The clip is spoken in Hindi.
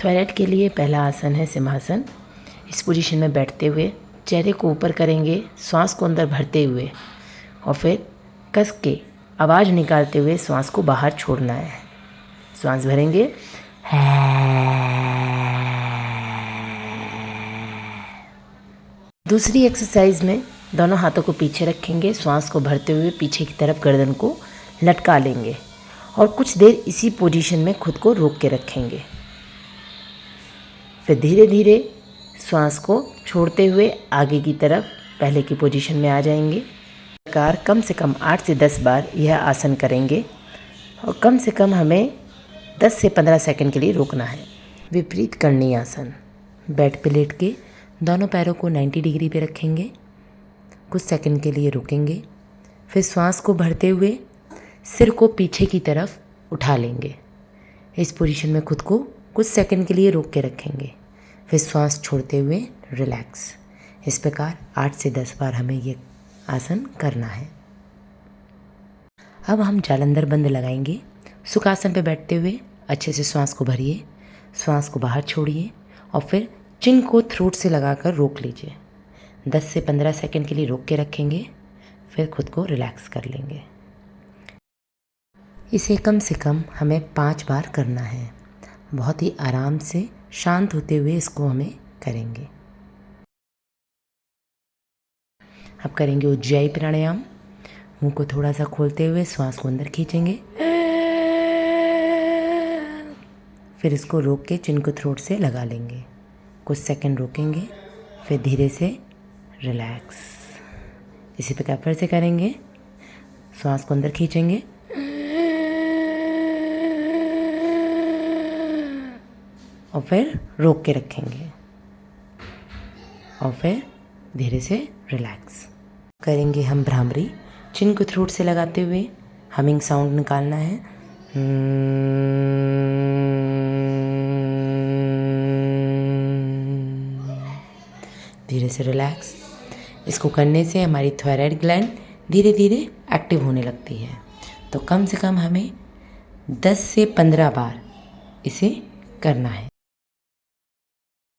थायराइड के लिए पहला आसन है सिंहासन। इस पोजीशन में बैठते हुए चेहरे को ऊपर करेंगे, श्वास को अंदर भरते हुए और फिर कस के आवाज़ निकालते हुए श्वास को बाहर छोड़ना है। श्वास भरेंगे, दूसरी एक्सरसाइज में दोनों हाथों को पीछे रखेंगे, श्वास को भरते हुए पीछे की तरफ गर्दन को लटका लेंगे और कुछ देर इसी पोजीशन में खुद को रोक के रखेंगे। फिर धीरे धीरे श्वास को छोड़ते हुए आगे की तरफ पहले की पोजीशन में आ जाएंगे। इस प्रकार कम से कम 8 से 10 बार यह आसन करेंगे और कम से कम हमें 10 से 15 सेकंड के लिए रोकना है। विपरीत करणी आसन। बेड पे लेट के दोनों पैरों को 90 डिग्री पे रखेंगे, कुछ सेकंड के लिए रुकेंगे, फिर श्वास को भरते हुए सिर को पीछे की तरफ उठा लेंगे। इस पोजीशन में खुद को कुछ सेकंड के लिए रोक के रखेंगे, फिर श्वास छोड़ते हुए रिलैक्स। इस प्रकार 8 से 10 बार हमें ये आसन करना है। अब हम जालंधर बंद लगाएंगे। सुखासन पे बैठते हुए अच्छे से श्वास को भरिए, श्वास को बाहर छोड़िए और फिर चिन को थ्रोट से लगाकर रोक लीजिए। 10 से 15 सेकंड के लिए रोक के रखेंगे, फिर खुद को रिलैक्स कर लेंगे। इसे कम से कम हमें 5 बार करना है। बहुत ही आराम से शांत होते हुए इसको हमें करेंगे। अब करेंगे उज्जाई प्राणायाम। मुंह को थोड़ा सा खोलते हुए श्वास को अंदर खींचेंगे, फिर इसको रोक के चिन को थ्रोट से लगा लेंगे। कुछ सेकंड रोकेंगे, फिर धीरे से रिलैक्स। इसी प्रकार फिर से करेंगे। श्वास को अंदर खींचेंगे और फिर रोक के रखेंगे और फिर धीरे से रिलैक्स करेंगे। हम भ्रामरी। चिन को थ्रोट से लगाते हुए हमिंग साउंड निकालना है। धीरे से रिलैक्स। इसको करने से हमारी थायराइड ग्लैंड धीरे धीरे एक्टिव होने लगती है। तो कम से कम हमें 10 से 15 बार इसे करना है।